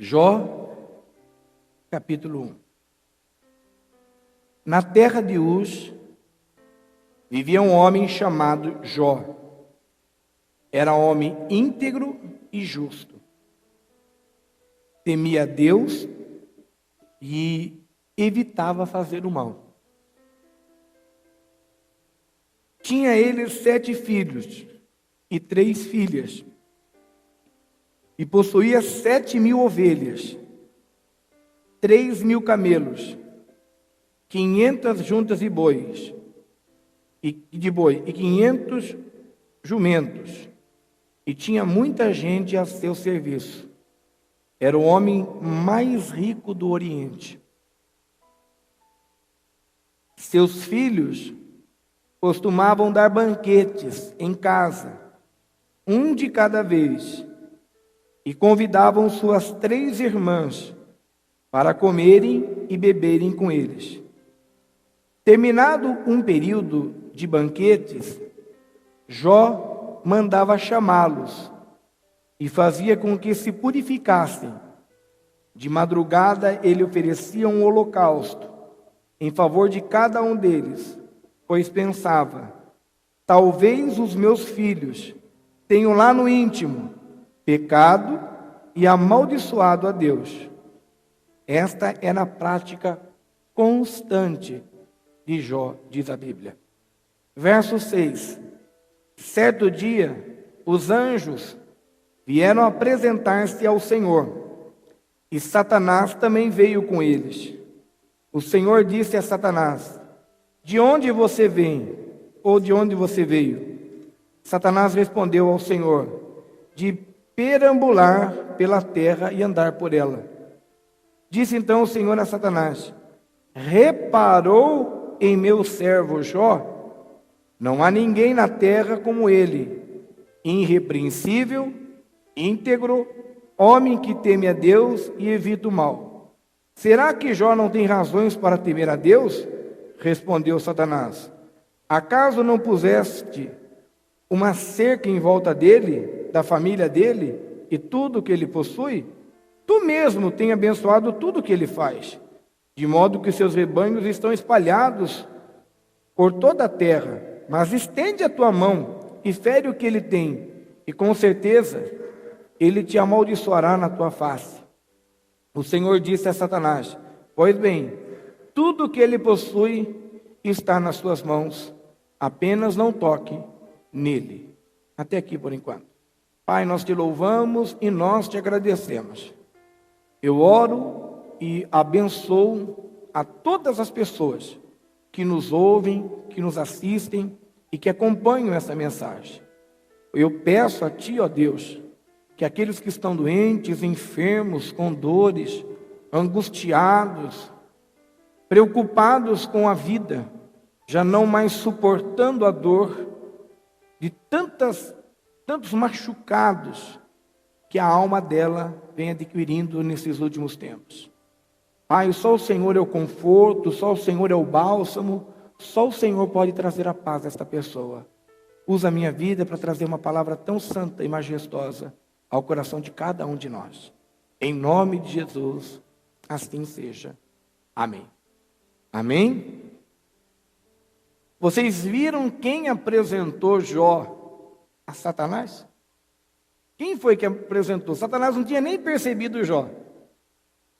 Jó, capítulo 1. Na terra de Uz, vivia um homem chamado Jó. Era homem íntegro e justo. Temia Deus e evitava fazer o mal. Tinha ele 7 filhos e 3 filhas. E possuía 7.000 ovelhas, 3.000 camelos, 500 juntas de bois, e 500 jumentos. E tinha muita gente a seu serviço. Era o homem mais rico do Oriente. Seus filhos costumavam dar banquetes em casa, um de cada vez, e convidavam suas 3 irmãs para comerem e beberem com eles. Terminado um período de banquetes, Jó mandava chamá-los e fazia com que se purificassem. De madrugada ele oferecia um holocausto em favor de cada um deles, pois pensava: talvez os meus filhos tenham lá no íntimo pecado e amaldiçoado a Deus. Esta era a prática constante de Jó, diz a Bíblia. Verso 6. Certo dia, os anjos vieram apresentar-se ao Senhor, e Satanás também veio com eles. O Senhor disse a Satanás: de onde você vem? Ou de onde você veio? Satanás respondeu ao Senhor: de perambular pela terra e andar por ela. Disse então o Senhor a Satanás: reparou em meu servo Jó? Não há ninguém na terra como ele, irrepreensível, íntegro, homem que teme a Deus e evita o mal. Será que Jó não tem razões para temer a Deus? Respondeu Satanás: acaso não puseste uma cerca em volta dele, da família dele e tudo que ele possui? Tu mesmo tem abençoado tudo que ele faz, de modo que seus rebanhos estão espalhados por toda a terra. Mas estende a tua mão e fere o que ele tem, e com certeza ele te amaldiçoará na tua face. O Senhor disse a Satanás: pois bem, tudo que ele possui está nas suas mãos, apenas não toque nele. Até aqui por enquanto. Pai, nós te louvamos e nós te agradecemos. Eu oro e abençoo a todas as pessoas que nos ouvem, que nos assistem e que acompanham essa mensagem. Eu peço a Ti, ó Deus, que aqueles que estão doentes, enfermos, com dores, angustiados, preocupados com a vida, já não mais suportando a dor de tantos machucados que a alma dela vem adquirindo nesses últimos tempos. Pai, só o Senhor é o conforto, só o Senhor é o bálsamo, só o Senhor pode trazer a paz a esta pessoa. Usa a minha vida para trazer uma palavra tão santa e majestosa ao coração de cada um de nós. Em nome de Jesus, assim seja. Amém. Amém? Vocês viram quem apresentou Jó a Satanás? Quem foi que apresentou? Satanás não tinha nem percebido Jó.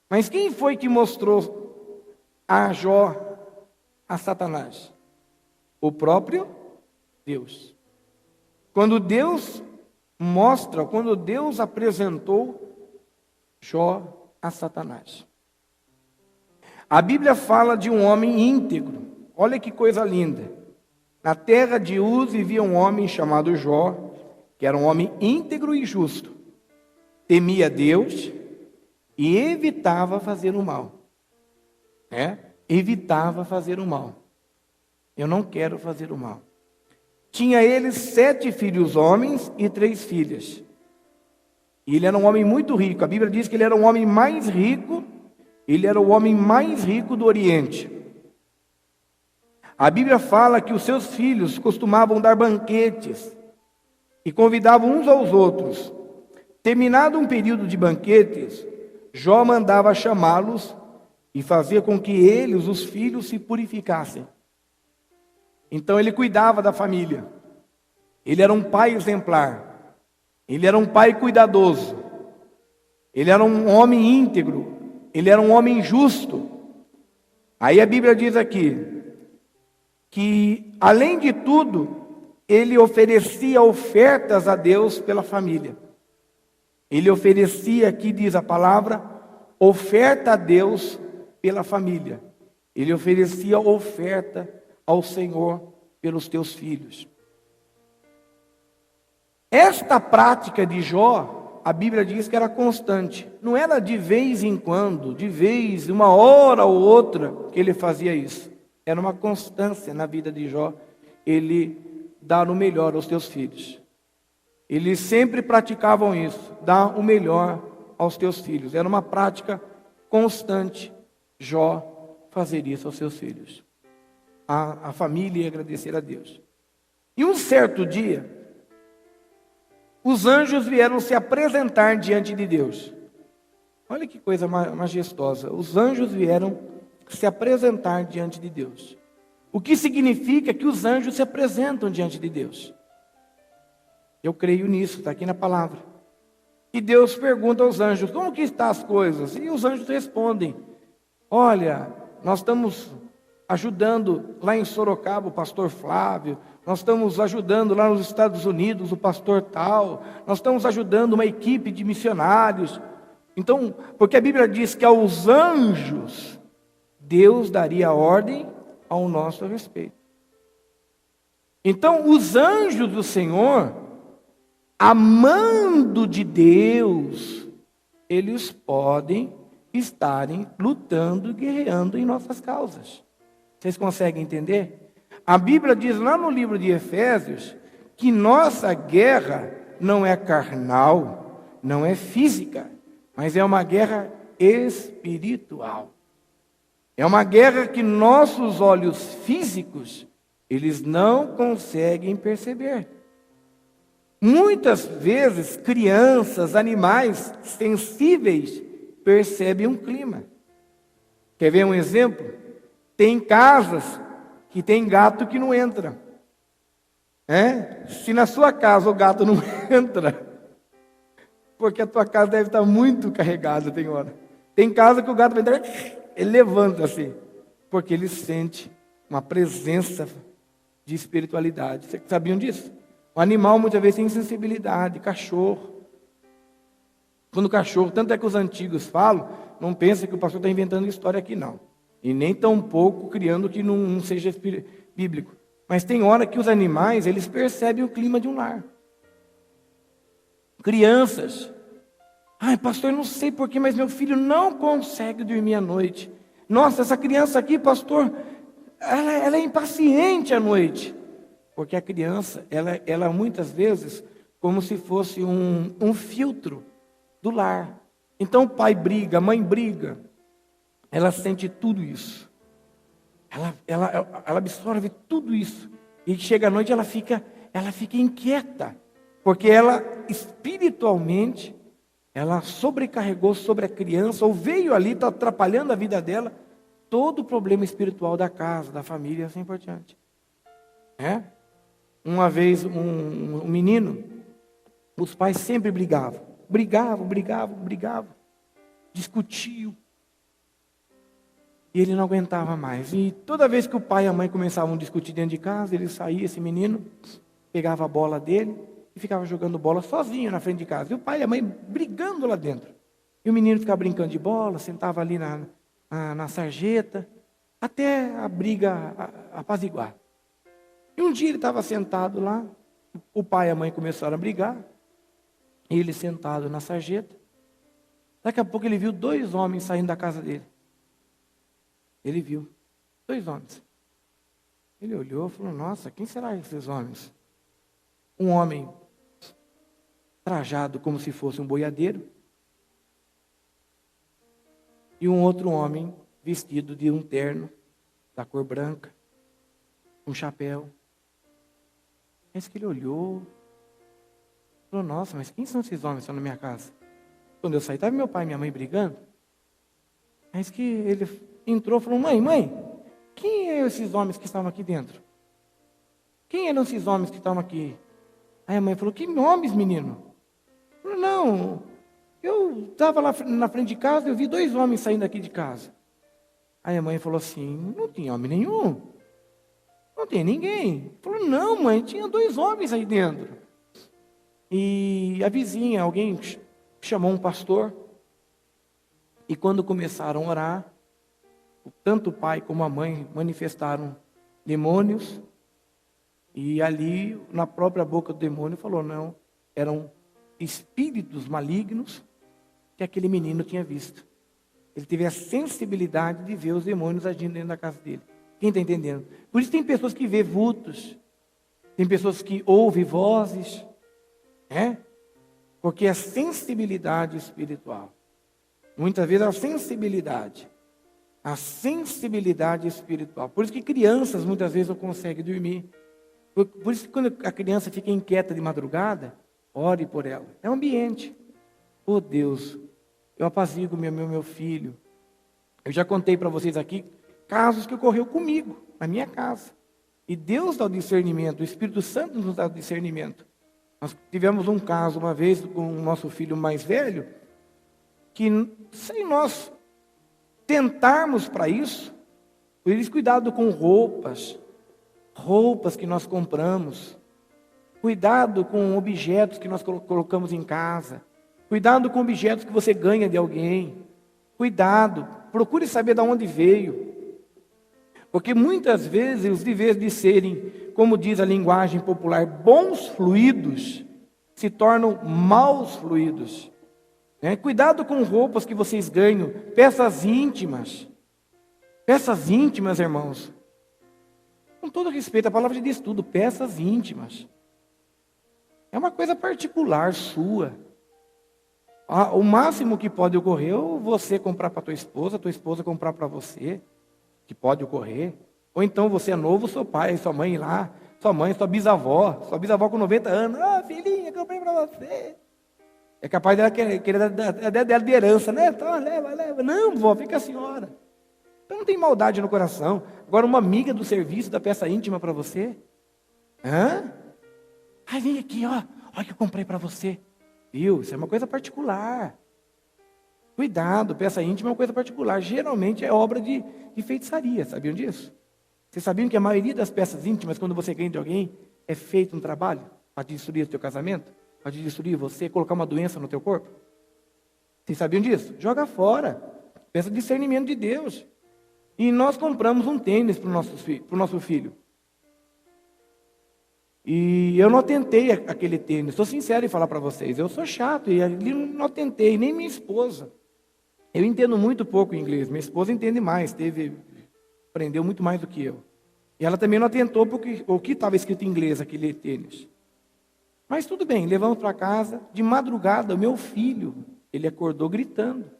Mas quem foi que mostrou a Jó a Satanás? O próprio Deus. Quando Deus apresentou Jó a Satanás. A Bíblia fala de um homem íntegro. Olha que coisa linda. Na terra de Uz vivia um homem chamado Jó, que era um homem íntegro e justo. Temia Deus e evitava fazer o mal. Evitava fazer o mal. Eu não quero fazer o mal. Tinha ele 7 filhos homens e 3 filhas. E ele era um homem muito rico. A Bíblia diz que ele era o homem mais rico. Ele era o homem mais rico do Oriente. A Bíblia fala que os seus filhos costumavam dar banquetes e convidavam uns aos outros. Terminado um período de banquetes, Jó mandava chamá-los e fazia com que eles, os filhos, se purificassem. Então ele cuidava da família. Ele era um pai exemplar. Ele era um pai cuidadoso. Ele era um homem íntegro. Ele era um homem justo. Aí a Bíblia diz aqui que, além de tudo, ele oferecia ofertas a Deus pela família. Ele oferecia, aqui diz a palavra, oferta a Deus pela família. Ele oferecia oferta ao Senhor pelos teus filhos. Esta prática de Jó, a Bíblia diz que era constante. Não era de vez em quando, de vez, uma hora ou outra que ele fazia isso. Era uma constância na vida de Jó, ele dar o melhor aos teus filhos. Eles sempre praticavam isso, dar o melhor aos teus filhos. Era uma prática constante, Jó fazer isso aos seus filhos. A família ia agradecer a Deus. E um certo dia, os anjos vieram se apresentar diante de Deus. Olha que coisa majestosa. Os anjos vieram se apresentar diante de Deus. O que significa que os anjos se apresentam diante de Deus. Eu creio nisso, está aqui na palavra. E Deus pergunta aos anjos, como que estão as coisas? E os anjos respondem, olha, nós estamos ajudando lá em Sorocaba o pastor Flávio, nós estamos ajudando lá nos Estados Unidos o pastor tal, nós estamos ajudando uma equipe de missionários. Então, porque a Bíblia diz que aos anjos Deus daria ordem ao nosso respeito. Então, os anjos do Senhor, amando de Deus, eles podem estarem lutando, guerreando em nossas causas. Vocês conseguem entender? A Bíblia diz lá no livro de Efésios que nossa guerra não é carnal, não é física, mas é uma guerra espiritual. É uma guerra que nossos olhos físicos, eles não conseguem perceber. Muitas vezes, crianças, animais sensíveis percebem um clima. Quer ver um exemplo? Tem casas que tem gato que não entra. Se na sua casa o gato não entra, porque a tua casa deve estar muito carregada, tem hora. Tem casa que o gato vai entrar, ele levanta assim, porque ele sente uma presença de espiritualidade. Vocês sabiam disso? O animal muitas vezes tem sensibilidade, cachorro. Quando o cachorro, tanto é que os antigos falam, não pensa que o pastor está inventando história aqui não. E nem tão pouco criando que não seja bíblico. Mas tem hora que os animais, eles percebem o clima de um lar. Crianças. Ai, pastor, eu não sei porquê, mas meu filho não consegue dormir à noite. Nossa, essa criança aqui, pastor, ela é impaciente à noite. Porque a criança, ela muitas vezes, como se fosse um filtro do lar. Então o pai briga, a mãe briga. Ela sente tudo isso. Ela absorve tudo isso. E chega à noite, ela fica inquieta. Porque ela, espiritualmente, ela sobrecarregou sobre a criança, ou veio ali, está atrapalhando a vida dela, todo o problema espiritual da casa, da família, assim por diante. Uma vez, um menino, os pais sempre brigavam. Brigavam. Discutiam. E ele não aguentava mais. E toda vez que o pai e a mãe começavam a discutir dentro de casa, ele saía, esse menino, pegava a bola dele e ficava jogando bola sozinho na frente de casa. E o pai e a mãe brigando lá dentro. E o menino ficava brincando de bola, sentava ali na sarjeta, até a briga apaziguar. E um dia ele estava sentado lá, o pai e a mãe começaram a brigar, ele sentado na sarjeta. Daqui a pouco ele viu 2 homens saindo da casa dele. Ele viu 2 homens. Ele olhou e falou, nossa, quem será esses homens? Um homem trajado como se fosse um boiadeiro. E um outro homem vestido de um terno da cor branca, um chapéu. Mas que ele olhou, falou, nossa, mas quem são esses homens que estão na minha casa? Quando eu saí, estava meu pai e minha mãe brigando. Mas que ele entrou e falou, mãe, quem eram esses homens que estavam aqui dentro? Quem eram esses homens que estavam aqui? Aí a mãe falou, que homens, menino? Falou, não, eu estava lá na frente de casa, eu vi 2 homens saindo aqui de casa. Aí a mãe falou assim, não tinha homem nenhum. Não tem ninguém. Falou, não, mãe, tinha 2 homens aí dentro. E a vizinha, alguém chamou um pastor. E quando começaram a orar, tanto o pai como a mãe manifestaram demônios. E ali, na própria boca do demônio, falou, não, eram espíritos malignos que aquele menino tinha visto. Ele teve a sensibilidade de ver os demônios agindo dentro da casa dele. Quem está entendendo? Por isso tem pessoas que vê vultos, tem pessoas que ouvem vozes, porque é sensibilidade espiritual. Muitas vezes a sensibilidade espiritual. Por isso que crianças muitas vezes não conseguem dormir. Por isso que quando a criança fica inquieta de madrugada, ore por ela. É um ambiente. Oh Deus, eu apazigo meu filho. Eu já contei para vocês aqui casos que ocorreu comigo, na minha casa. E Deus dá o discernimento, o Espírito Santo nos dá o discernimento. Nós tivemos um caso uma vez com o nosso filho mais velho, que sem nós tentarmos para isso, eles cuidado com roupas que nós compramos, cuidado com objetos que nós colocamos em casa, cuidado com objetos que você ganha de alguém, cuidado, procure saber de onde veio, porque muitas vezes os de vez de serem, como diz a linguagem popular, bons fluidos, se tornam maus fluidos. Cuidado com roupas que vocês ganham, peças íntimas, irmãos. Com todo respeito, a palavra diz tudo, peças íntimas. É uma coisa particular sua. O máximo que pode ocorrer é você comprar para tua esposa comprar para você, que pode ocorrer. Ou então você é novo, seu pai, sua mãe lá, sua mãe, sua bisavó com 90 anos. Filhinha, comprei para você. É capaz dela querer dar dela de herança, né? Então, leva. Não, vó, fica a senhora. Então não tem maldade no coração. Agora, uma amiga do serviço da peça íntima para você. Vem aqui, olha o que eu comprei para você. Viu? Isso é uma coisa particular. Cuidado, peça íntima é uma coisa particular. Geralmente é obra de feitiçaria, sabiam disso? Vocês sabiam que a maioria das peças íntimas, quando você ganha de alguém, é feito um trabalho para destruir o teu casamento? Para destruir você, colocar uma doença no teu corpo? Vocês sabiam disso? Joga fora. Peça discernimento de Deus. E nós compramos um tênis para o nosso filho. E eu não atentei aquele tênis. Sou sincero em falar para vocês. Eu sou chato e ali não atentei, nem minha esposa. Eu entendo muito pouco inglês. Minha esposa entende mais, aprendeu muito mais do que eu. E ela também não atentou porque o que estava escrito em inglês, aquele tênis. Mas tudo bem, levamos para casa. De madrugada, o meu filho, ele acordou gritando.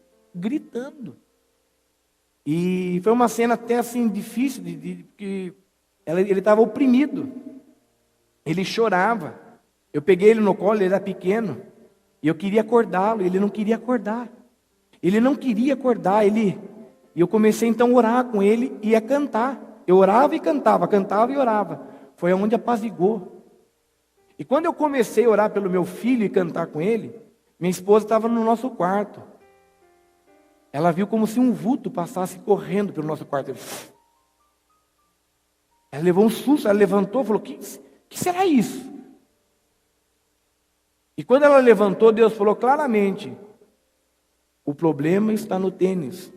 E foi uma cena até assim difícil, que ele estava oprimido. Ele chorava. Eu peguei ele no colo, ele era pequeno. E eu queria acordá-lo, ele não queria acordar. E eu comecei então a orar com ele e a cantar. Eu orava e cantava e orava. Foi onde apazigou. E quando eu comecei a orar pelo meu filho e cantar com ele, minha esposa estava no nosso quarto. Ela viu como se um vulto passasse correndo pelo nosso quarto. Ela levou um susto, ela levantou e falou, que será isso? E quando ela levantou, Deus falou claramente, o problema está no tênis.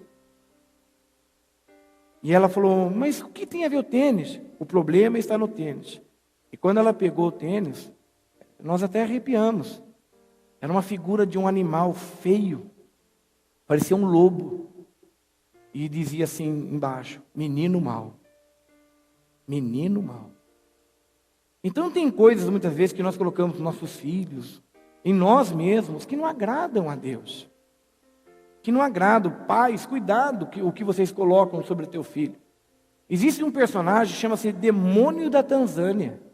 E ela falou, mas o que tem a ver o tênis? O problema está no tênis. E quando ela pegou o tênis, nós até arrepiamos. Era uma figura de um animal feio, parecia um lobo. E dizia assim embaixo, menino mau. Menino mau. Então tem coisas muitas vezes que nós colocamos nos nossos filhos, em nós mesmos, que não agradam a Deus. Que não agradam. Pais, cuidado o que vocês colocam sobre o teu filho. Existe um personagem que chama-se Demônio da Tanzânia.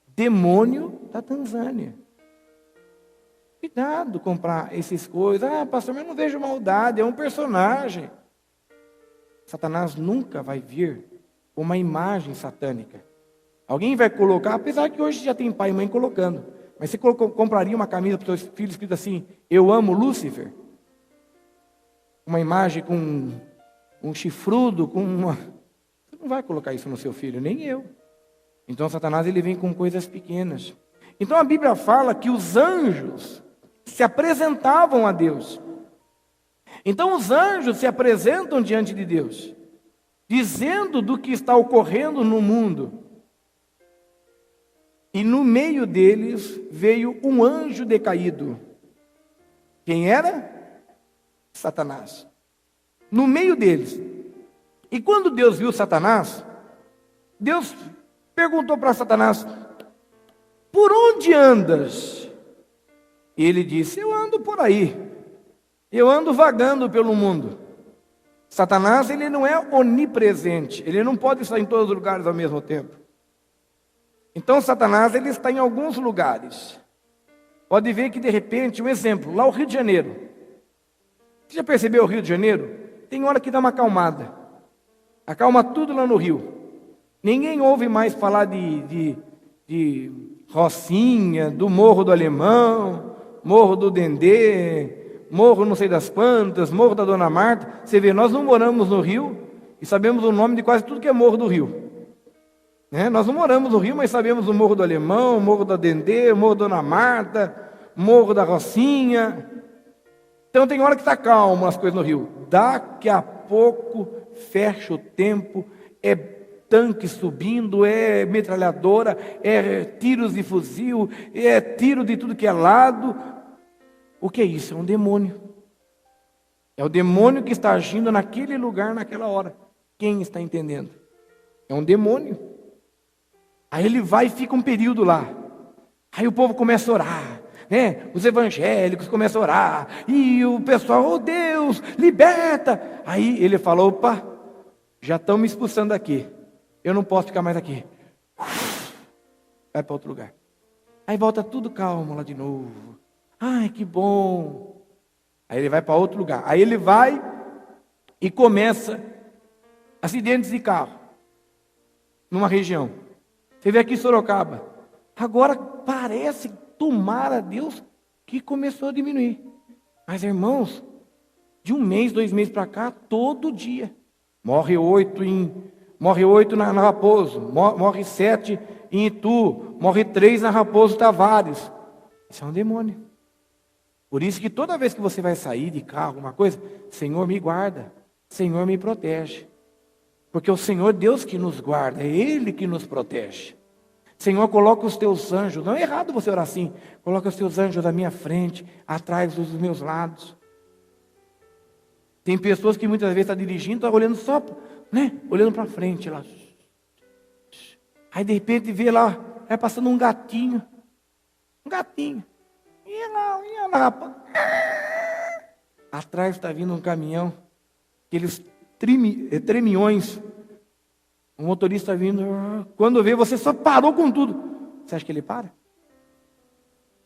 Demônio da Tanzânia. Cuidado comprar essas coisas. Ah, pastor, mas eu não vejo maldade, é um personagem. Satanás nunca vai vir com uma imagem satânica. Alguém vai colocar, apesar que hoje já tem pai e mãe colocando, mas você compraria uma camisa para o seu filho escrito assim, eu amo Lúcifer? Uma imagem com um chifrudo, com uma... Você não vai colocar isso no seu filho, nem eu. Então Satanás ele vem com coisas pequenas. Então a Bíblia fala que os anjos se apresentavam a Deus. Então os anjos se apresentam diante de Deus, dizendo do que está ocorrendo no mundo. E no meio deles veio um anjo decaído. Quem era? Satanás. No meio deles. E quando Deus viu Satanás, Deus perguntou para Satanás, por onde andas? E ele disse, eu ando por aí. Eu ando vagando pelo mundo. Satanás, ele não é onipresente. Ele não pode estar em todos os lugares ao mesmo tempo. Então, Satanás, ele está em alguns lugares. Pode ver que, de repente, um exemplo, lá o Rio de Janeiro. Você já percebeu o Rio de Janeiro? Tem hora que dá uma acalmada. Acalma tudo lá no Rio. Ninguém ouve mais falar de Rocinha, do Morro do Alemão, Morro do Dendê, Morro não sei das quantas, Morro da Dona Marta. Você vê, nós não moramos no Rio e sabemos o nome de quase tudo que é Morro do Rio. Nós não moramos no Rio, mas sabemos o Morro do Alemão, Morro da Dendê, Morro da Dona Marta, Morro da Rocinha. Então tem hora que está calmo as coisas no Rio. Daqui a pouco fecha o tempo, é tanque subindo, é metralhadora, é tiros de fuzil, é tiro de tudo que é lado. O que é isso? É um demônio. É o demônio que está agindo naquele lugar, naquela hora. Quem está entendendo? É um demônio. Aí ele vai e fica um período lá. Aí o povo começa a orar, os evangélicos começam a orar. E o pessoal, oh Deus, liberta. Aí ele fala, opa, já estão me expulsando daqui. Eu não posso ficar mais aqui. Vai para outro lugar. Aí volta tudo calmo lá de novo. Ai, que bom. Aí ele vai para outro lugar. Aí ele vai e começa acidentes de carro. Numa região. Você vê aqui em Sorocaba. Agora parece, tomara a Deus, que começou a diminuir. Mas irmãos, de 1 mês, 2 meses para cá, todo dia. Morre 8 na Raposo, morre 7 em Itu, morre 3 na Raposo Tavares. Isso é um demônio. Por isso que toda vez que você vai sair de carro, alguma coisa, Senhor me guarda, Senhor me protege. Porque é o Senhor Deus que nos guarda, é Ele que nos protege. Senhor, coloca os teus anjos, não é errado você orar assim, coloca os teus anjos à minha frente, atrás dos meus lados. Tem pessoas que muitas vezes estão dirigindo, estão olhando só, olhando para frente lá. Aí de repente vê lá, vai passando um gatinho. Ia lá, rapaz. Atrás está vindo um caminhão, aqueles tremiões. O motorista vindo, quando vê, você só parou com tudo. Você acha que ele para?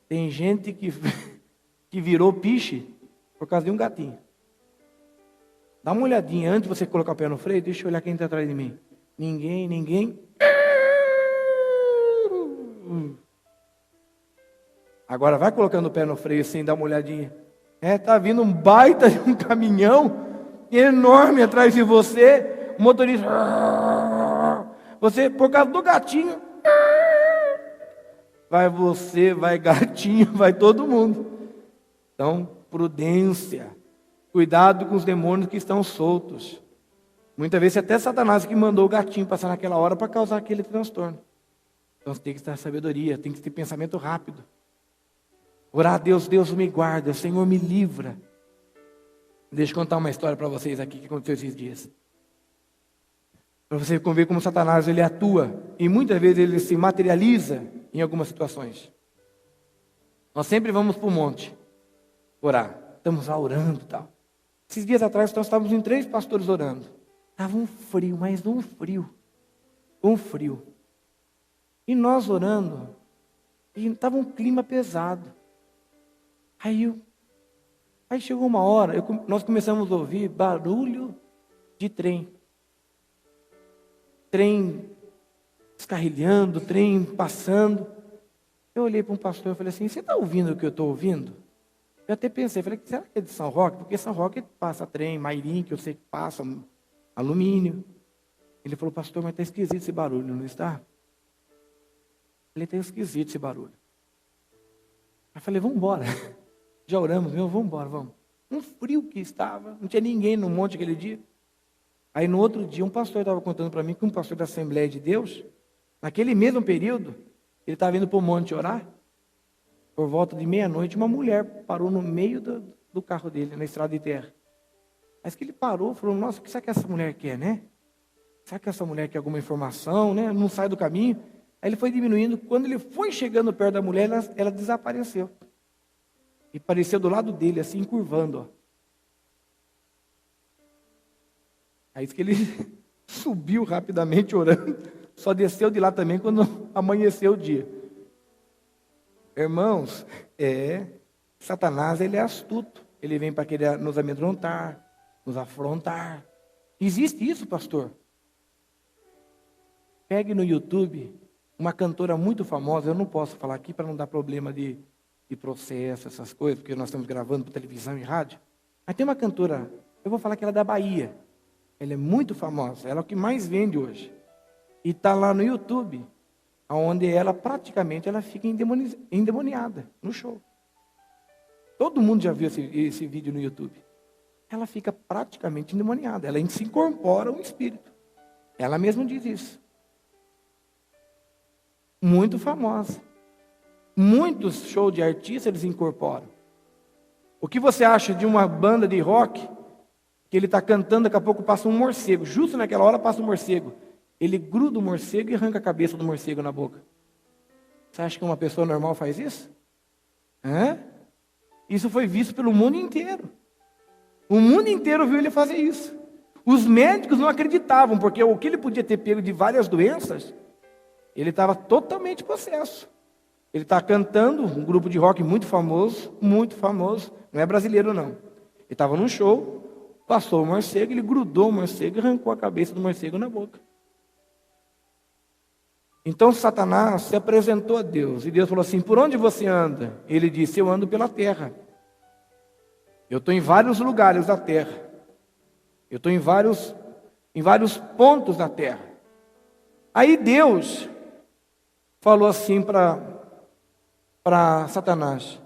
Tem gente que virou piche por causa de um gatinho. Dá uma olhadinha antes de você colocar o pé no freio, deixa eu olhar quem está atrás de mim. Ninguém. Agora vai colocando o pé no freio sem dar uma olhadinha. Está vindo um baita de um caminhão enorme atrás de você. O motorista... Você, por causa do gatinho... Vai você, vai gatinho, vai todo mundo. Então, prudência. Cuidado com os demônios que estão soltos. Muitas vezes até Satanás que mandou o gatinho passar naquela hora para causar aquele transtorno. Então você tem que ter sabedoria, tem que ter pensamento rápido. Orar a Deus, Deus me guarda, Senhor me livra. Deixa eu contar uma história para vocês aqui que aconteceu esses dias. Para você ver como Satanás ele atua. E muitas vezes ele se materializa em algumas situações. Nós sempre vamos para o monte orar. Estamos lá orando e tal. Esses dias atrás nós estávamos em 3 pastores orando. Estava um frio, mas um frio. E nós orando. E estava um clima pesado. Aí chegou uma hora, nós começamos a ouvir barulho de trem. Trem descarrilhando, trem passando. Eu olhei para um pastor e falei assim, você está ouvindo o que eu estou ouvindo? Eu até pensei, falei, será que é de São Roque? Porque São Roque passa trem, Mairim, que eu sei que passa, alumínio. Ele falou, pastor, mas está esquisito esse barulho, não está? Ele está esquisito esse barulho. Eu falei, vamos embora. Já oramos, vamos embora, vamos. Um frio que estava, não tinha ninguém no monte aquele dia. Aí no outro dia, um pastor estava contando para mim que um pastor da Assembleia de Deus, naquele mesmo período, ele estava indo para o monte orar. Por volta de meia-noite, uma mulher parou no meio do carro dele, na estrada de terra. Mas que ele parou e falou, nossa, o que será que essa mulher quer, né? Será que essa mulher quer alguma informação, né? Não sai do caminho. Aí ele foi diminuindo. Quando ele foi chegando perto da mulher, ela desapareceu. E apareceu do lado dele, assim, curvando. Ó. Aí que ele subiu rapidamente orando. Só desceu de lá também quando amanheceu o dia. Irmãos, Satanás, ele é astuto. Ele vem para querer nos amedrontar, nos afrontar. Existe isso, pastor? Pegue no YouTube uma cantora muito famosa, eu não posso falar aqui para não dar problema de processo, essas coisas, porque nós estamos gravando para televisão e rádio. Mas tem uma cantora, eu vou falar que ela é da Bahia. Ela é muito famosa, ela é o que mais vende hoje. E está lá no YouTube, onde ela praticamente fica endemoniada no show. Todo mundo já viu esse vídeo no YouTube. Ela fica praticamente endemoniada, ela se incorpora um espírito. Ela mesma diz isso. Muito famosa. Muitos shows de artistas eles incorporam. O que você acha de uma banda de rock que ele está cantando, daqui a pouco passa um morcego, justo naquela hora passa um morcego. Ele gruda o morcego e arranca a cabeça do morcego na boca. Você acha que uma pessoa normal faz isso? Isso foi visto pelo mundo inteiro. O mundo inteiro viu ele fazer isso. Os médicos não acreditavam, porque o que ele podia ter pego de várias doenças, ele estava totalmente possesso. Ele está cantando, um grupo de rock muito famoso, não é brasileiro não. Ele estava num show, passou o morcego, ele grudou o morcego e arrancou a cabeça do morcego na boca. Então Satanás se apresentou a Deus, e Deus falou assim, por onde você anda? Ele disse, eu ando pela terra. Eu estou em vários lugares da terra. Eu estou em vários pontos da terra. Aí Deus falou assim para Satanás,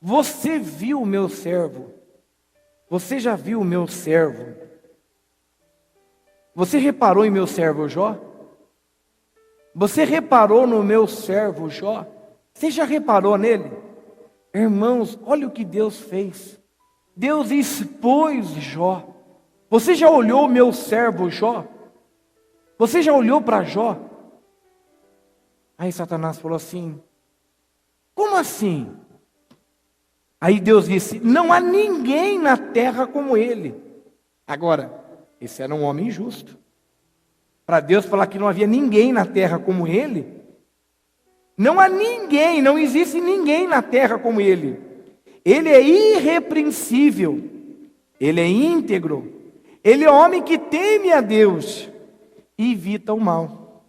você viu o meu servo? Você já viu o meu servo? Você reparou em meu servo Jó? Você reparou no meu servo Jó? Você já reparou nele? Irmãos, olha o que Deus fez. Deus expôs Jó. Você já olhou o meu servo Jó? Você já olhou para Jó? Aí Satanás falou assim, como assim? Aí Deus disse, não há ninguém na terra como ele. Agora, esse era um homem justo. Para Deus falar que não havia ninguém na terra como ele, não há ninguém, não existe ninguém na terra como ele. Ele é irrepreensível, ele é íntegro, ele é homem que teme a Deus e evita o mal.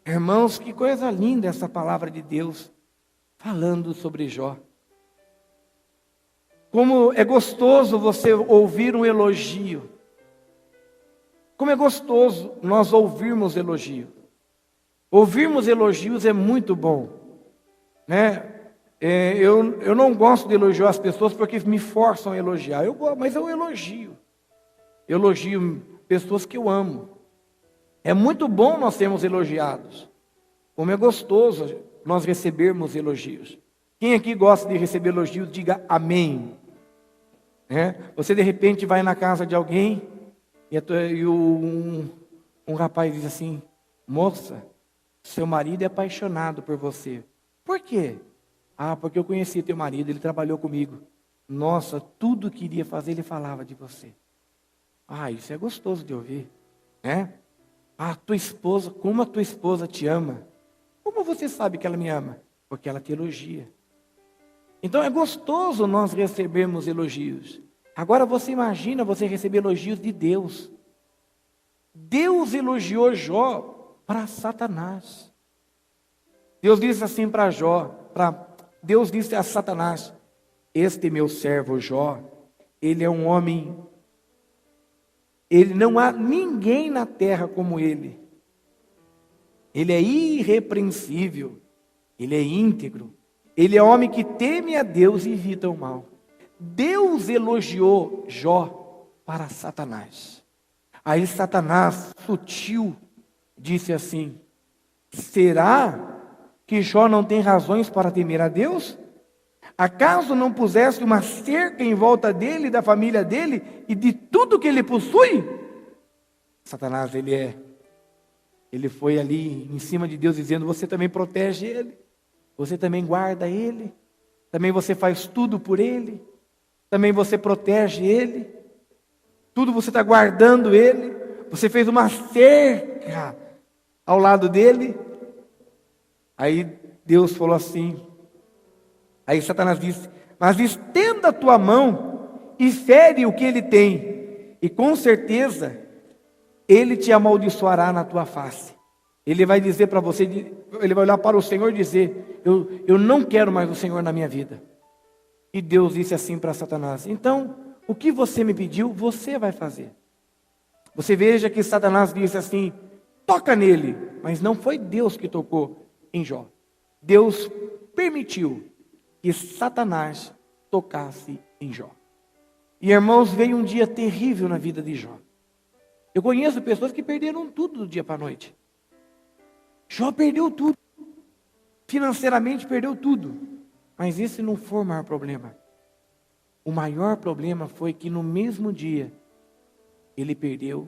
Irmãos, que coisa linda essa palavra de Deus falando sobre Jó. Como é gostoso você ouvir um elogio. Como é gostoso nós ouvirmos elogio. Ouvirmos elogios é muito bom, né? Eu não gosto de elogiar as pessoas porque me forçam a elogiar. Mas eu elogio. Elogio pessoas que eu amo. É muito bom nós sermos elogiados. Como é gostoso nós recebermos elogios. Quem aqui gosta de receber elogios, diga amém. Você de repente vai na casa de alguém e um rapaz diz assim, moça, seu marido é apaixonado por você. Por quê? Porque eu conheci teu marido, ele trabalhou comigo. Nossa, tudo que iria fazer, ele falava de você. Isso é gostoso de ouvir, né? Tua esposa, como a tua esposa te ama. Como você sabe que ela me ama? Porque ela te elogia. Então é gostoso nós recebermos elogios. Agora você imagina você receber elogios de Deus. Deus elogiou Jó para Satanás. Deus disse assim para Jó, Deus disse a Satanás: este meu servo Jó, ele é um homem, ele não há ninguém na terra como ele. Ele é irrepreensível, ele é íntegro, ele é homem que teme a Deus e evita o mal. Deus elogiou Jó para Satanás. Aí Satanás, sutil, disse assim: será que Jó não tem razões para temer a Deus? Acaso não puseste uma cerca em volta dele, da família dele e de tudo que ele possui? Satanás, ele foi ali em cima de Deus dizendo: você também protege ele, você também guarda ele, também você faz tudo por ele, também você protege ele, tudo você está guardando ele, você fez uma cerca ao lado dele. Aí Deus falou assim, aí Satanás disse: mas estenda a tua mão e fere o que ele tem, e com certeza ele te amaldiçoará na tua face. Ele vai dizer para você, ele vai olhar para o Senhor e dizer: eu não quero mais o Senhor na minha vida. E Deus disse assim para Satanás: então, o que você me pediu, você vai fazer. Você veja que Satanás disse assim: toca nele. Mas não foi Deus que tocou em Jó. Deus permitiu que Satanás tocasse em Jó. E irmãos, veio um dia terrível na vida de Jó. Eu conheço pessoas que perderam tudo do dia para a noite. Jó perdeu tudo. Financeiramente perdeu tudo. Mas esse não foi o maior problema. O maior problema foi que no mesmo dia, ele perdeu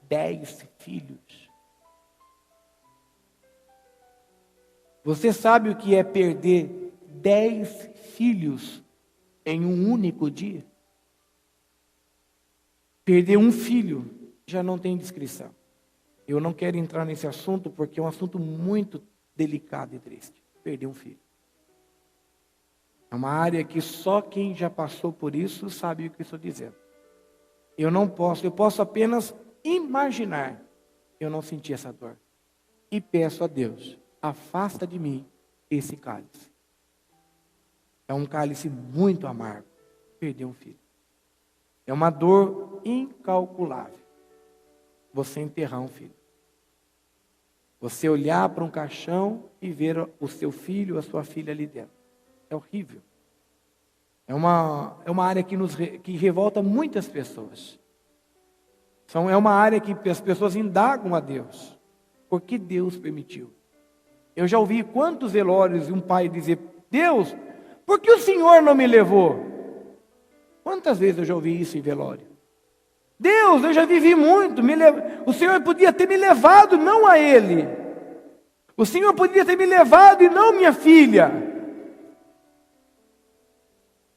10 filhos. Você sabe o que é perder 10 filhos em um único dia? Perder um filho já não tem descrição. Eu não quero entrar nesse assunto porque é um assunto muito delicado e triste. Perder um filho. É uma área que só quem já passou por isso sabe o que estou dizendo. Eu posso apenas imaginar. Eu não senti essa dor. E peço a Deus: afasta de mim esse cálice. É um cálice muito amargo, perder um filho. É uma dor incalculável, você enterrar um filho. Você olhar para um caixão e ver o seu filho, a sua filha ali dentro. É horrível. É uma área que revolta muitas pessoas. É uma área que as pessoas indagam a Deus. Por que Deus permitiu? Eu já ouvi quantos velórios um pai dizer: Deus, por que o Senhor não me levou? Quantas vezes eu já ouvi isso em velório? Deus, eu já vivi muito, o Senhor podia ter me levado, não a ele. O Senhor podia ter me levado e não minha filha.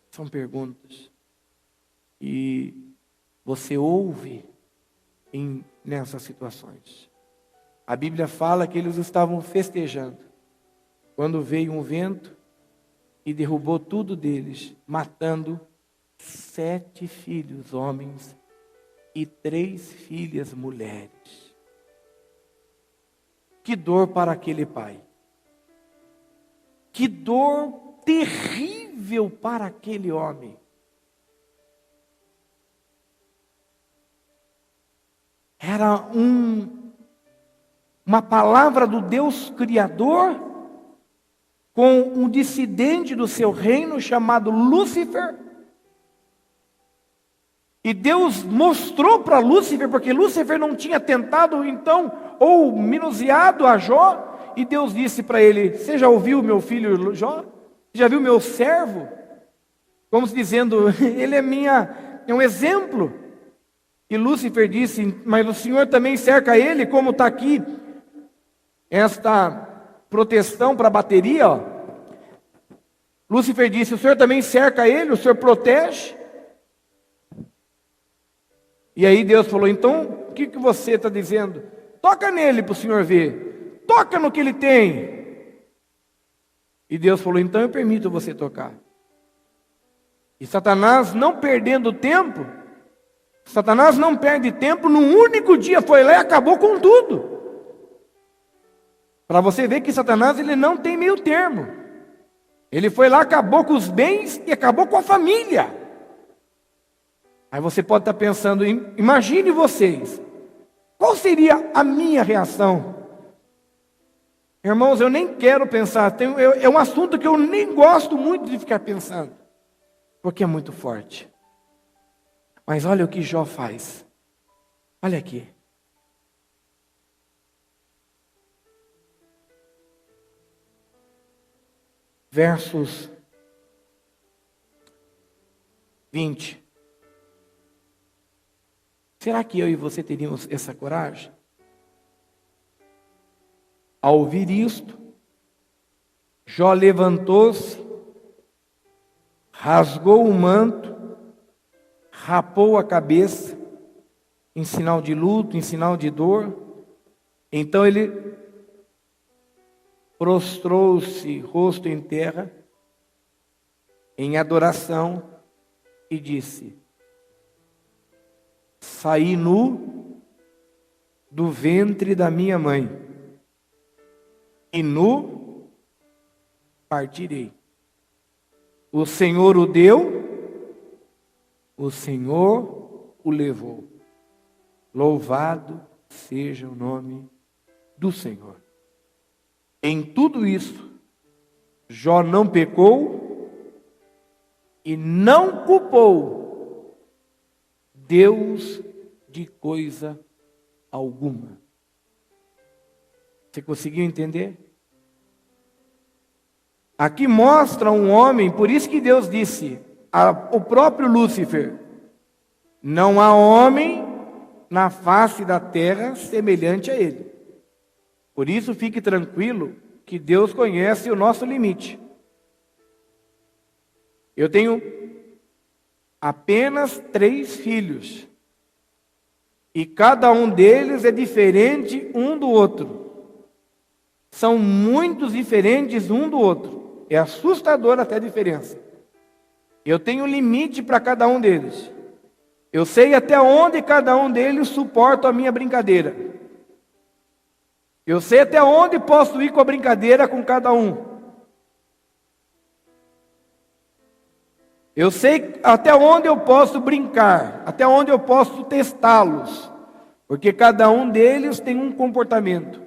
São perguntas. E você ouve nessas situações. A Bíblia fala que eles estavam festejando, quando veio um vento e derrubou tudo deles, matando 7 filhos homens e 3 filhas mulheres. Que dor para aquele pai. Que dor terrível para aquele homem. Era uma palavra do Deus Criador com um dissidente do seu reino chamado Lúcifer. E Deus mostrou para Lúcifer, porque Lúcifer não tinha tentado então, ou minuciado a Jó, e Deus disse para ele: você já ouviu meu filho Jó? Já viu meu servo? Como se dizendo, ele é um exemplo. E Lúcifer disse: mas o Senhor também cerca ele, como está aqui esta proteção para a bateria, ó. Lúcifer disse: o Senhor também cerca ele, o Senhor protege. E aí Deus falou: então, o que você está dizendo? Toca nele para o Senhor ver. Toca no que ele tem. E Deus falou: então eu permito você tocar. E Satanás não perdendo tempo, Satanás não perde tempo, num único dia foi lá e acabou com tudo. Para você ver que Satanás ele não tem meio termo. Ele foi lá, acabou com os bens e acabou com a família. Aí você pode estar pensando, imagine vocês, qual seria a minha reação? Irmãos, eu nem quero pensar, é um assunto que eu nem gosto muito de ficar pensando, porque é muito forte. Mas olha o que Jó faz. Olha aqui. Versos 20. Será que eu e você teríamos essa coragem? Ao ouvir isto, Jó levantou-se, rasgou o manto, rapou a cabeça, em sinal de luto, em sinal de dor. Então ele prostrou-se, rosto em terra, em adoração, e disse: saí nu do ventre da minha mãe, e nu partirei. O Senhor o deu, o Senhor o levou. Louvado seja o nome do Senhor. Em tudo isso, Jó não pecou e não culpou Deus de coisa alguma. Você conseguiu entender? Aqui mostra um homem, por isso que Deus disse, o próprio Lúcifer: não há homem na face da terra semelhante a ele. Por isso fique tranquilo que Deus conhece o nosso limite. Eu tenho apenas 3 filhos. E cada um deles é diferente um do outro. São muito diferentes um do outro. É assustador até a diferença. Eu tenho limite para cada um deles. Eu sei até onde cada um deles suporta a minha brincadeira. Eu sei até onde posso ir com a brincadeira com cada um. Eu sei até onde eu posso brincar, até onde eu posso testá-los. Porque cada um deles tem um comportamento.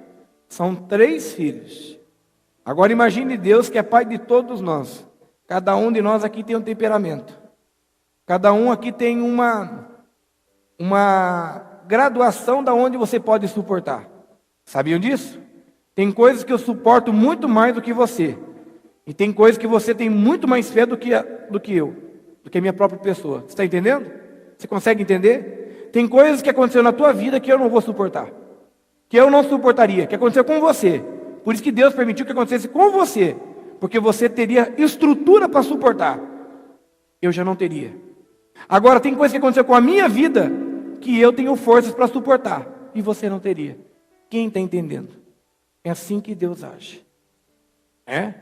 São 3 filhos. Agora imagine Deus que é pai de todos nós. Cada um de nós aqui tem um temperamento. Cada um aqui tem uma graduação da onde você pode suportar. Sabiam disso? Tem coisas que eu suporto muito mais do que você. E tem coisas que você tem muito mais fé do que eu, do que a minha própria pessoa. Você está entendendo? Você consegue entender? Tem coisas que aconteceram na tua vida que eu não vou suportar. Que eu não suportaria, que aconteceu com você. Por isso que Deus permitiu que acontecesse com você. Porque você teria estrutura para suportar. Eu já não teria. Agora, tem coisas que aconteceu com a minha vida que eu tenho forças para suportar. E você não teria. Quem está entendendo? É assim que Deus age. É?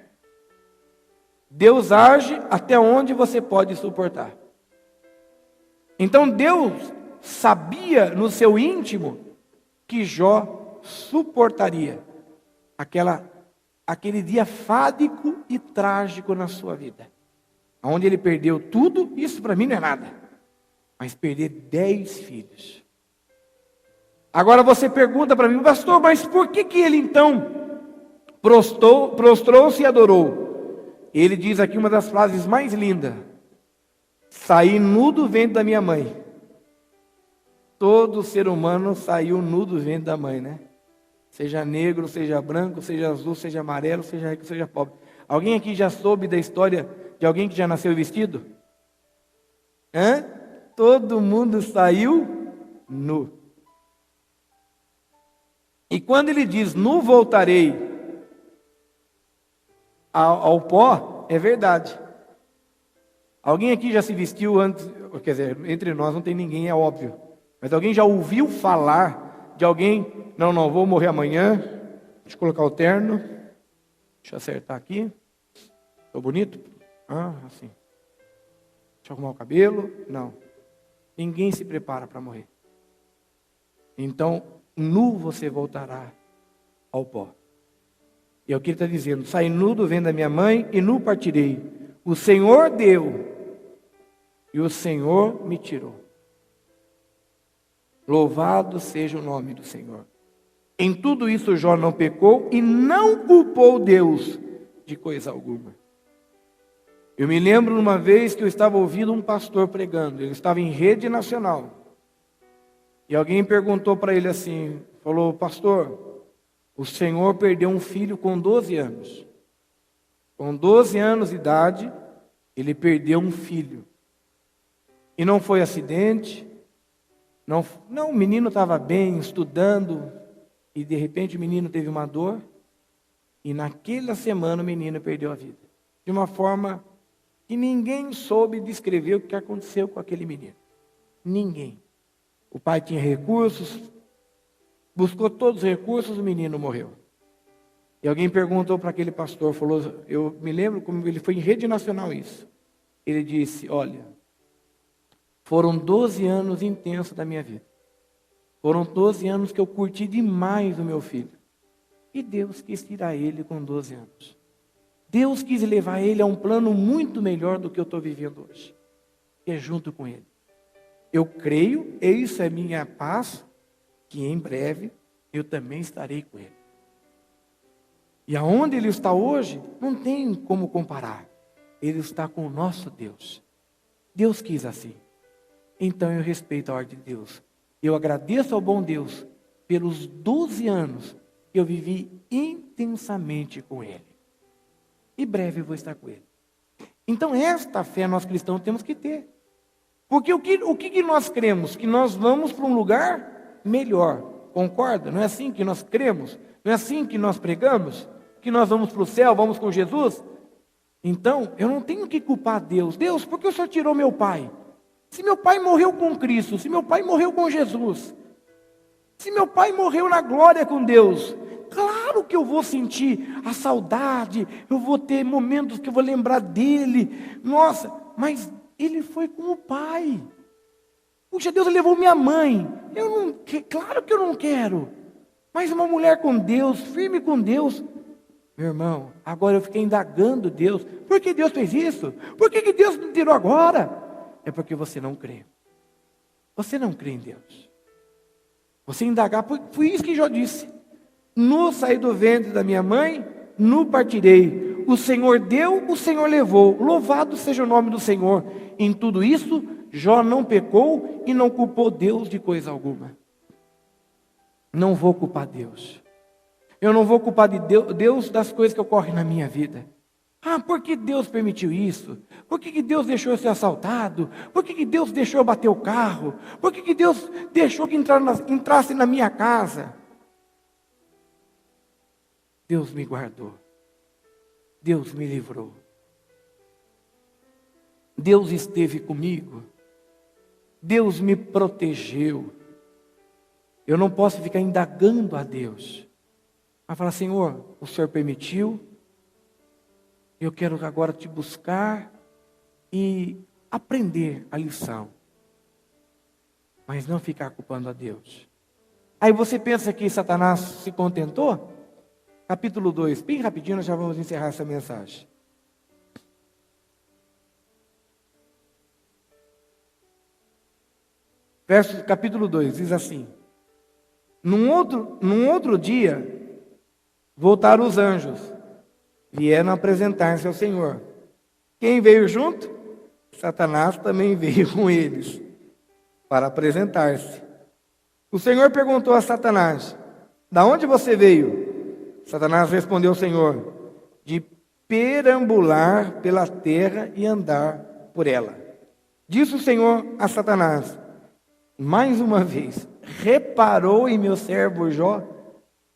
Deus age até onde você pode suportar. Então Deus sabia no seu íntimo que Jó suportaria aquele dia fádico e trágico na sua vida. Onde ele perdeu tudo, isso para mim não é nada. Mas perder 10 filhos. Agora você pergunta para mim, pastor, mas por que ele então prostrou-se e adorou? Ele diz aqui uma das frases mais lindas: saí nu do ventre da minha mãe. Todo ser humano saiu nu do ventre da mãe, né? Seja negro, seja branco, seja azul, seja amarelo, seja rico, seja pobre. Alguém aqui já soube da história de alguém que já nasceu vestido? Todo mundo saiu nu. E quando ele diz, nu voltarei ao pó, é verdade. Alguém aqui já se vestiu antes, quer dizer, entre nós não tem ninguém, é óbvio. Mas alguém já ouviu falar de alguém, não, vou morrer amanhã, deixa eu colocar o terno, deixa eu acertar aqui, estou bonito? Assim. Deixa eu arrumar o cabelo. Não. Ninguém se prepara para morrer. Então, nu você voltará ao pó. E é o que ele está dizendo: saí nu do ventre da minha mãe e nu partirei. O Senhor deu e o Senhor me tirou. Louvado seja o nome do Senhor. Em tudo isso Jó não pecou e não culpou Deus de coisa alguma. Eu me lembro uma vez que eu estava ouvindo um pastor pregando. Ele estava em rede nacional. E alguém perguntou para ele assim, falou: pastor, o senhor perdeu um filho com 12 anos. Com 12 anos de idade, ele perdeu um filho. E não foi acidente. Não, o menino estava bem, estudando. E de repente o menino teve uma dor. E naquela semana o menino perdeu a vida. De uma forma que ninguém soube descrever o que aconteceu com aquele menino. Ninguém. O pai tinha recursos, buscou todos os recursos, o menino morreu. E alguém perguntou para aquele pastor, falou, eu me lembro como ele foi em rede nacional isso. Ele disse: olha, foram 12 anos intensos da minha vida. Foram 12 anos que eu curti demais o meu filho. E Deus quis tirar ele com 12 anos. Deus quis levar ele a um plano muito melhor do que eu estou vivendo hoje. Que é junto com ele. Eu creio, e isso é minha paz, que em breve eu também estarei com ele. E aonde ele está hoje, não tem como comparar. Ele está com o nosso Deus. Deus quis assim. Então eu respeito a ordem de Deus. Eu agradeço ao bom Deus pelos 12 anos que eu vivi intensamente com ele. E breve eu vou estar com ele. Então esta fé nós cristãos temos que ter. Porque o que nós cremos? Que nós vamos para um lugar melhor. Concorda? Não é assim que nós cremos? Não é assim que nós pregamos? Que nós vamos para o céu, vamos com Jesus? Então, eu não tenho que culpar Deus. Deus, por que o Senhor tirou meu pai? Se meu pai morreu com Cristo, se meu pai morreu com Jesus, se meu pai morreu na glória com Deus, claro que eu vou sentir a saudade, eu vou ter momentos que eu vou lembrar dele. Nossa, mas ele foi com o pai. Puxa, Deus levou minha mãe. Claro que eu não quero. Mas uma mulher com Deus, firme com Deus. Meu irmão, agora eu fiquei indagando Deus. Por que Deus fez isso? Por que Deus me tirou agora? É porque você não crê. Você não crê em Deus. Você indagar, foi isso que Jó disse. Nu saí do ventre da minha mãe, nu partirei. O Senhor deu, o Senhor levou. Louvado seja o nome do Senhor. Em tudo isso, Jó não pecou e não culpou Deus de coisa alguma. Não vou culpar Deus. Eu não vou culpar de Deus das coisas que ocorrem na minha vida. Ah, por que Deus permitiu isso? Por que Deus deixou eu ser assaltado? Por que Deus deixou eu bater o carro? Por que Deus deixou que entrasse na minha casa? Deus me guardou. Deus me livrou. Deus esteve comigo. Deus me protegeu. Eu não posso ficar indagando a Deus. Mas falar: Senhor, o Senhor permitiu. Eu quero agora te buscar e aprender a lição. Mas não ficar culpando a Deus. Aí você pensa que Satanás se contentou? Capítulo 2, bem rapidinho, nós já vamos encerrar essa mensagem. Capítulo 2, diz assim: Num outro dia, voltaram os anjos, vieram apresentar-se ao Senhor. Quem veio junto? Satanás também veio com eles, para apresentar-se. O Senhor perguntou a Satanás: da onde você veio? Satanás respondeu ao Senhor: de perambular pela terra e andar por ela. Disse o Senhor a Satanás: mais uma vez, reparou em meu servo Jó?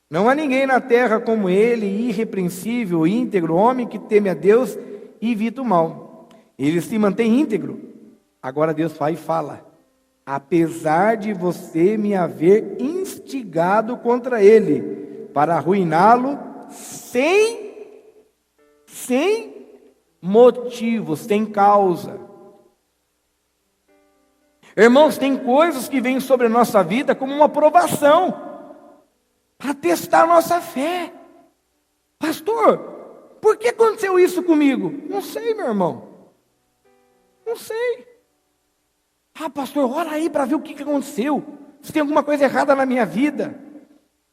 Não há ninguém na terra como ele, irrepreensível, íntegro, homem que teme a Deus e evita o mal. Ele se mantém íntegro. Agora Deus vai e fala: apesar de você me haver instigado contra ele, para arruiná-lo sem motivo, sem causa. Irmãos, tem coisas que vêm sobre a nossa vida como uma provação, para testar a nossa fé. Pastor, por que aconteceu isso comigo? Não sei, meu irmão. Não sei. Ah, pastor, ora aí para ver o que aconteceu. Se tem alguma coisa errada na minha vida.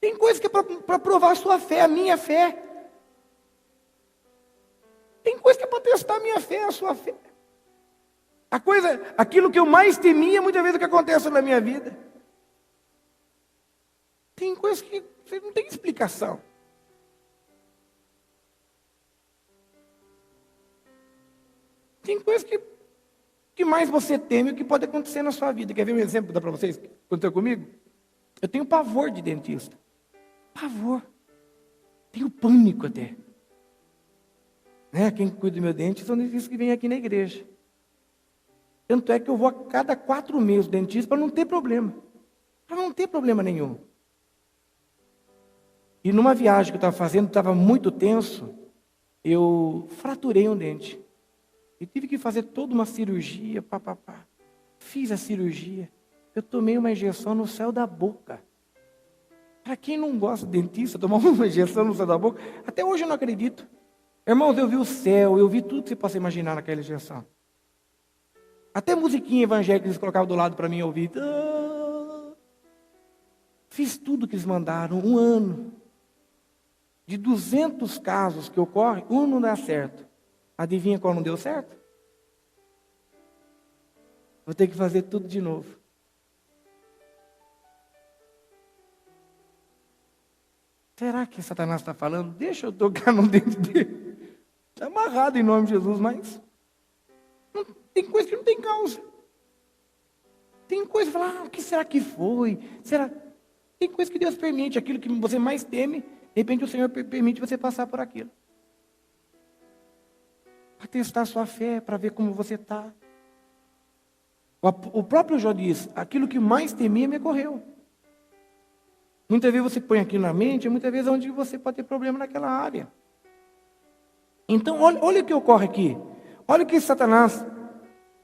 Tem coisa que é para provar a sua fé, a minha fé. Tem coisa que é para testar a minha fé, a sua fé. Aquilo que eu mais temia, muitas vezes é o que acontece na minha vida. Tem coisas que você não tem explicação. Tem coisas que mais você teme, o que pode acontecer na sua vida. Quer ver um exemplo, dá para vocês, que aconteceu comigo? Eu tenho pavor de dentista. Pavor. Tenho pânico até. Né? Quem cuida do meu dente são dentistas que vêm aqui na igreja. Tanto é que eu vou a cada 4 meses ao dentista para não ter problema. Para não ter problema nenhum. E numa viagem que eu estava fazendo, estava muito tenso, eu fraturei um dente. E tive que fazer toda uma cirurgia, Fiz a cirurgia. Eu tomei uma injeção no céu da boca. Para quem não gosta de dentista, tomar uma injeção no céu da boca, até hoje eu não acredito. Irmãos, eu vi o céu, eu vi tudo que você possa imaginar naquela injeção. Até musiquinha evangélica que eles colocavam do lado para mim ouvir. Fiz tudo que eles mandaram, 1 ano. De 200 casos que ocorrem, 1 não dá certo. Adivinha qual não deu certo? Vou ter que fazer tudo de novo. Será que Satanás está falando? Deixa eu tocar no dente dele. Está amarrado em nome de Jesus, mas tem coisa que não tem causa. Tem coisa que fala, o que será que foi? Tem coisa que Deus permite, aquilo que você mais teme, de repente o Senhor permite você passar por aquilo. Para testar a sua fé, para ver como você está. O próprio Jó diz, aquilo que mais temia me ocorreu. Muitas vezes você põe aquilo na mente, muitas vezes é onde você pode ter problema naquela área. Então, olha o que ocorre aqui. Olha o que Satanás,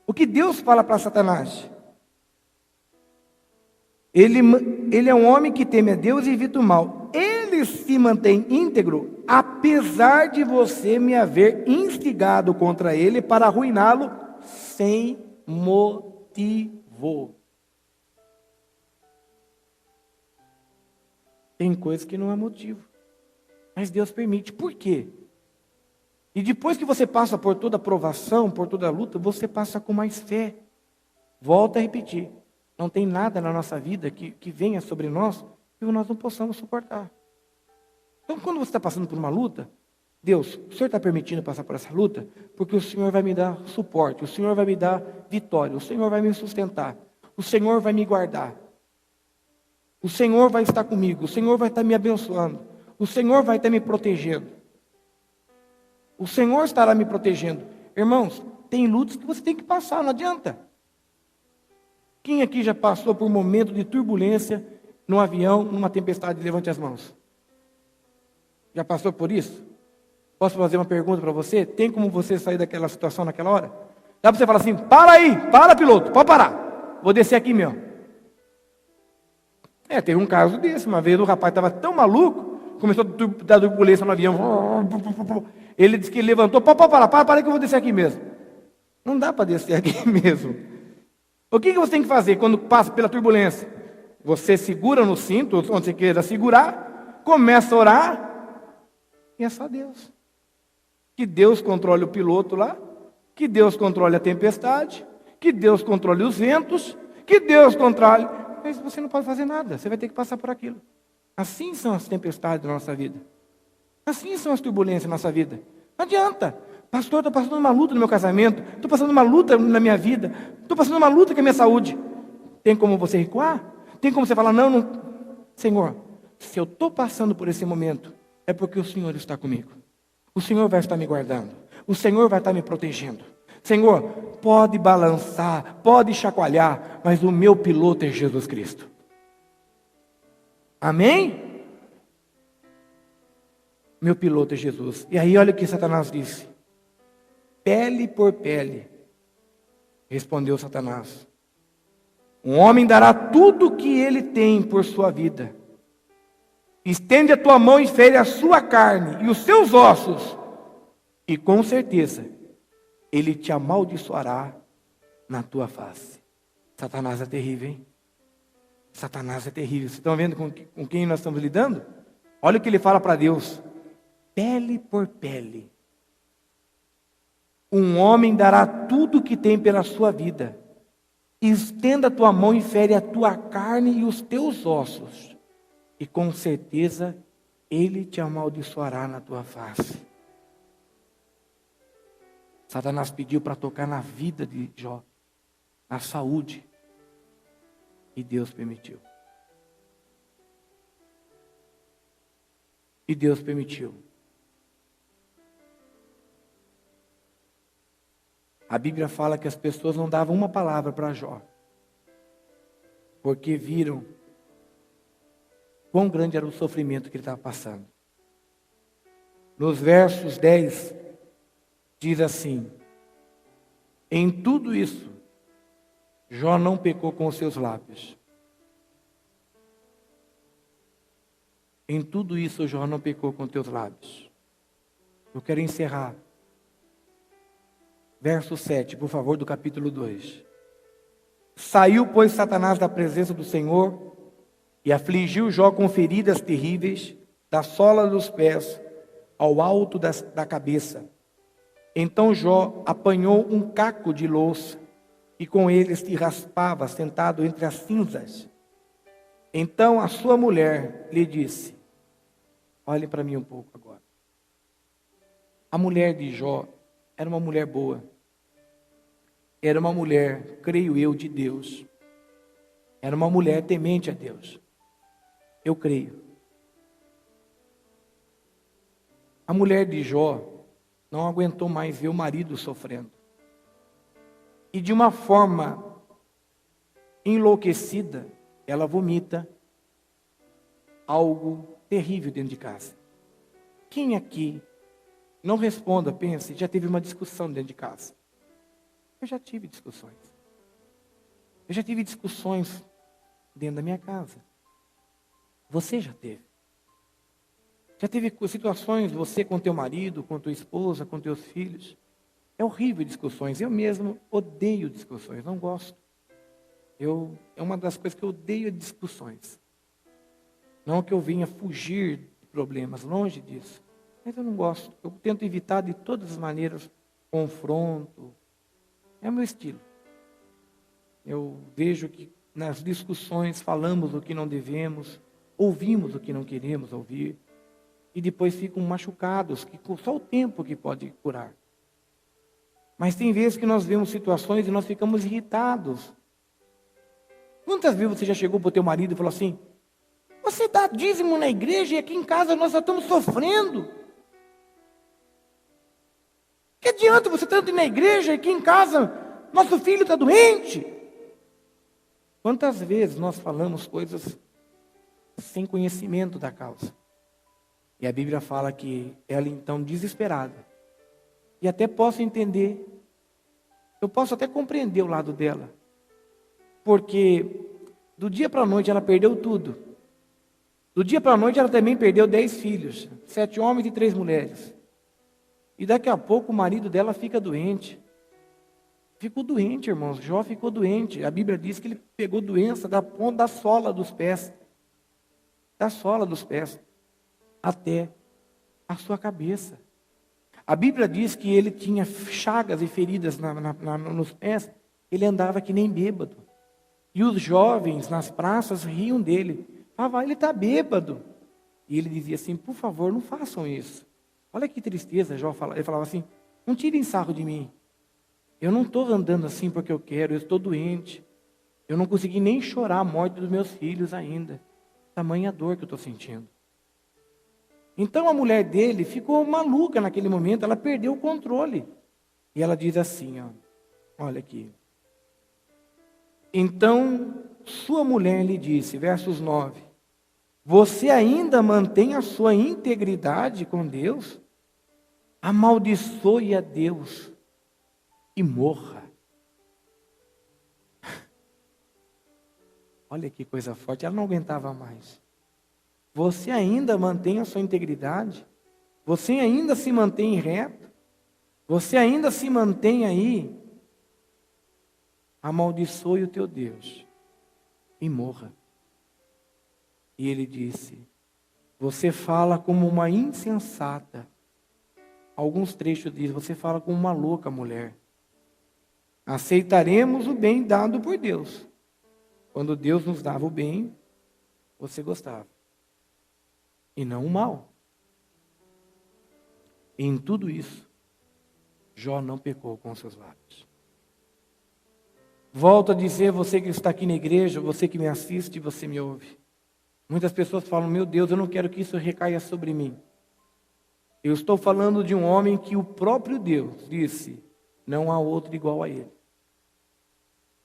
o que Deus fala para Satanás. Ele é um homem que teme a Deus e evita o mal. Ele se mantém íntegro, apesar de você me haver instigado contra ele para arruiná-lo sem motivo. Tem coisas que não há motivo, mas Deus permite. Por quê? E depois que você passa por toda a provação, por toda a luta, você passa com mais fé. Volto a repetir. Não tem nada na nossa vida que venha sobre nós que nós não possamos suportar. Então, quando você está passando por uma luta, Deus, o Senhor está permitindo passar por essa luta, porque o Senhor vai me dar suporte, o Senhor vai me dar vitória, o Senhor vai me sustentar, o Senhor vai me guardar, o Senhor vai estar comigo, o Senhor vai estar me abençoando, o Senhor vai estar me protegendo, o Senhor estará me protegendo. Irmãos, tem lutas que você tem que passar, não adianta. Quem aqui já passou por um momento de turbulência num avião, numa tempestade? Levante as mãos. Já passou por isso? Posso fazer uma pergunta para você? Tem como você sair daquela situação naquela hora? Dá para você falar assim, para aí, para piloto, pode parar. Vou descer aqui mesmo. Teve um caso desse, uma vez o rapaz estava tão maluco, começou a dar turbulência no avião. Ele disse que ele levantou, para aí que eu vou descer aqui mesmo. Não dá para descer aqui mesmo. O que você tem que fazer quando passa pela turbulência? Você segura no cinto, onde você queira segurar, começa a orar, e é só Deus. Que Deus controle o piloto lá, que Deus controle a tempestade, que Deus controle os ventos, que Deus controle... Mas você não pode fazer nada, você vai ter que passar por aquilo. Assim são as tempestades da nossa vida. Assim são as turbulências da nossa vida. Não adianta. Pastor, estou passando uma luta no meu casamento, estou passando uma luta na minha vida, estou passando uma luta com a minha saúde. Tem como você recuar? Tem como você falar, não. Senhor, se eu estou passando por esse momento, é porque o Senhor está comigo. O Senhor vai estar me guardando. O Senhor vai estar me protegendo. Senhor, pode balançar, pode chacoalhar, mas o meu piloto é Jesus Cristo. Amém? Meu piloto é Jesus. E aí olha o que Satanás disse. Pele por pele, respondeu Satanás. Um homem dará tudo o que ele tem por sua vida. Estende a tua mão e fere a sua carne e os seus ossos, e com certeza ele te amaldiçoará na tua face. Satanás é terrível, hein? Satanás é terrível. Vocês estão vendo com quem nós estamos lidando? Olha o que ele fala para Deus: pele por pele. Um homem dará tudo o que tem pela sua vida. Estenda a tua mão e fere a tua carne e os teus ossos, e com certeza ele te amaldiçoará na tua face. Satanás pediu para tocar na vida de Jó, na saúde, e Deus permitiu. E Deus permitiu. A Bíblia fala que as pessoas não davam uma palavra para Jó, porque viram quão grande era o sofrimento que ele estava passando. Nos versos 10, diz assim: em tudo isso, Jó não pecou com os seus lábios. Em tudo isso, Jó não pecou com os teus lábios. Eu quero encerrar. Verso 7, por favor, do capítulo 2. Saiu, pois, Satanás da presença do Senhor e afligiu Jó com feridas terríveis, da sola dos pés ao alto da cabeça. Então Jó apanhou um caco de louça e com ele se raspava, sentado entre as cinzas. Então a sua mulher lhe disse: olhem para mim um pouco agora. A mulher de Jó era uma mulher boa. Era uma mulher, creio eu, de Deus. Era uma mulher temente a Deus. Eu creio. A mulher de Jó não aguentou mais ver o marido sofrendo. E de uma forma enlouquecida, ela vomita algo terrível dentro de casa. Quem aqui, não responda, pense, já teve uma discussão dentro de casa? Eu já tive discussões. Eu já tive discussões dentro da minha casa. Você já teve. Já teve situações, você com teu marido, com tua esposa, com teus filhos. É horrível discussões. Eu mesmo odeio discussões, não gosto. É uma das coisas que eu odeio, é discussões. Não que eu venha fugir de problemas, longe disso. Mas eu não gosto. Eu tento evitar de todas as maneiras confronto. É o meu estilo. Eu vejo que nas discussões falamos o que não devemos, ouvimos o que não queremos ouvir, e depois ficam machucados, que só o tempo que pode curar. Mas tem vezes que nós vemos situações e nós ficamos irritados. Quantas vezes você já chegou para o teu marido e falou assim: você dá dízimo na igreja e aqui em casa nós já estamos sofrendo? Que adianta você tanto ir na igreja e aqui em casa nosso filho está doente? Quantas vezes nós falamos coisas sem conhecimento da causa? E a Bíblia fala que ela então desesperada. E até posso entender. Eu posso até compreender o lado dela. Porque do dia para a noite ela perdeu tudo. Do dia para a noite ela também perdeu 10 filhos. 7 homens e 3 mulheres. E daqui a pouco o marido dela fica doente. Ficou doente, irmãos. Jó ficou doente. A Bíblia diz que ele pegou doença da ponta da sola dos pés. Da sola dos pés. Até a sua cabeça. A Bíblia diz que ele tinha chagas e feridas nos pés. Ele andava que nem bêbado. E os jovens nas praças riam dele. Falavam: ele está bêbado. E ele dizia assim: por favor, não façam isso. Olha que tristeza. Ele falava assim: não tirem sarro de mim. Eu não estou andando assim porque eu quero. Eu estou doente. Eu não consegui nem chorar a morte dos meus filhos ainda. Tamanha dor que eu estou sentindo. Então a mulher dele ficou maluca naquele momento. Ela perdeu o controle. E ela diz assim, ó, olha aqui. Então sua mulher lhe disse, versos 9: você ainda mantém a sua integridade com Deus? Amaldiçoe a Deus e morra. Olha que coisa forte, ela não aguentava mais. Você ainda mantém a sua integridade? Você ainda se mantém reto? Você ainda se mantém aí? Amaldiçoe o teu Deus e morra. E ele disse: você fala como uma insensata. Alguns trechos dizem: você fala como uma louca mulher. Aceitaremos o bem dado por Deus. Quando Deus nos dava o bem, você gostava. E não o mal. E em tudo isso, Jó não pecou com seus lábios. Volto a dizer, você que está aqui na igreja, você que me assiste, você me ouve. Muitas pessoas falam: meu Deus, eu não quero que isso recaia sobre mim. Eu estou falando de um homem que o próprio Deus disse: não há outro igual a ele.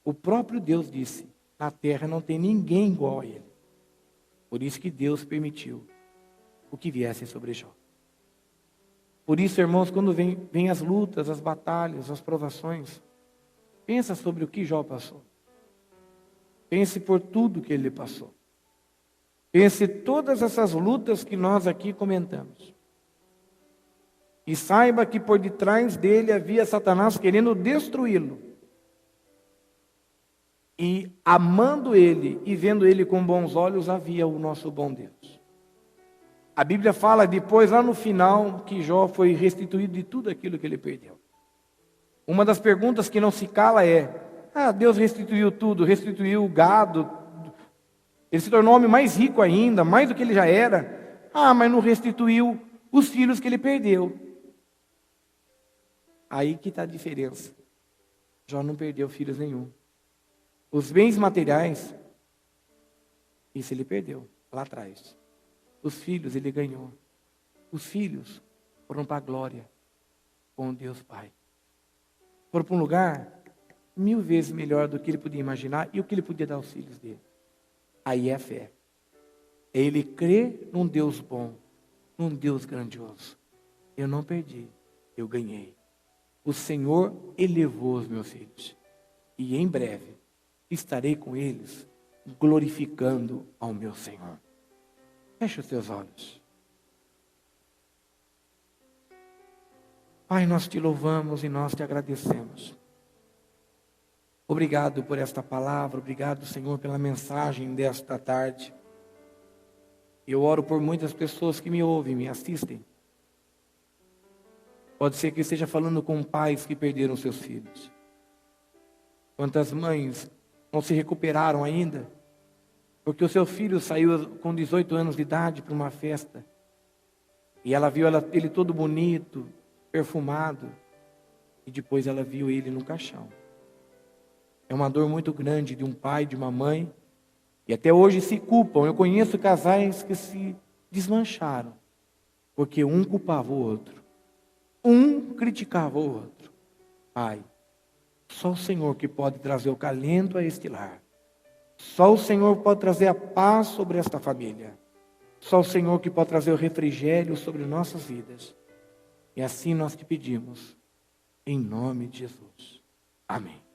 O próprio Deus disse: na terra não tem ninguém igual a ele. Por isso que Deus permitiu o que viesse sobre Jó. Por isso, irmãos, quando vem as lutas, as batalhas, as provações, pensa sobre o que Jó passou. Pense por tudo que ele passou. Pense todas essas lutas que nós aqui comentamos. E saiba que por detrás dele havia Satanás querendo destruí-lo. E amando ele e vendo ele com bons olhos, havia o nosso bom Deus. A Bíblia fala depois, lá no final, que Jó foi restituído de tudo aquilo que ele perdeu. Uma das perguntas que não se cala é: Deus restituiu tudo, restituiu o gado, ele se tornou homem mais rico ainda, mais do que ele já era. Mas não restituiu os filhos que ele perdeu. Aí que está a diferença. Jó não perdeu filhos nenhum. Os bens materiais, isso ele perdeu lá atrás. Os filhos ele ganhou. Os filhos foram para a glória com Deus Pai. Foram para um lugar 1000 vezes melhor do que ele podia imaginar e o que ele podia dar aos filhos dele. Aí é a fé. É ele crer num Deus bom, num Deus grandioso. Eu não perdi, eu ganhei. O Senhor elevou os meus filhos. E em breve estarei com eles, glorificando ao meu Senhor. Feche os teus olhos. Pai, nós te louvamos e nós te agradecemos. Obrigado por esta palavra, obrigado, Senhor, pela mensagem desta tarde. Eu oro por muitas pessoas que me ouvem, me assistem. Pode ser que esteja falando com pais que perderam seus filhos. Quantas mães não se recuperaram ainda, porque o seu filho saiu com 18 anos de idade para uma festa, e ela viu ele todo bonito, perfumado, e depois ela viu ele no caixão. É uma dor muito grande de um pai, de uma mãe, e até hoje se culpam. Eu conheço casais que se desmancharam, porque um culpava o outro, um criticava o outro. Pai, só o Senhor que pode trazer o calento a este lar. Só o Senhor pode trazer a paz sobre esta família. Só o Senhor que pode trazer o refrigério sobre nossas vidas. E assim nós te pedimos, em nome de Jesus. Amém.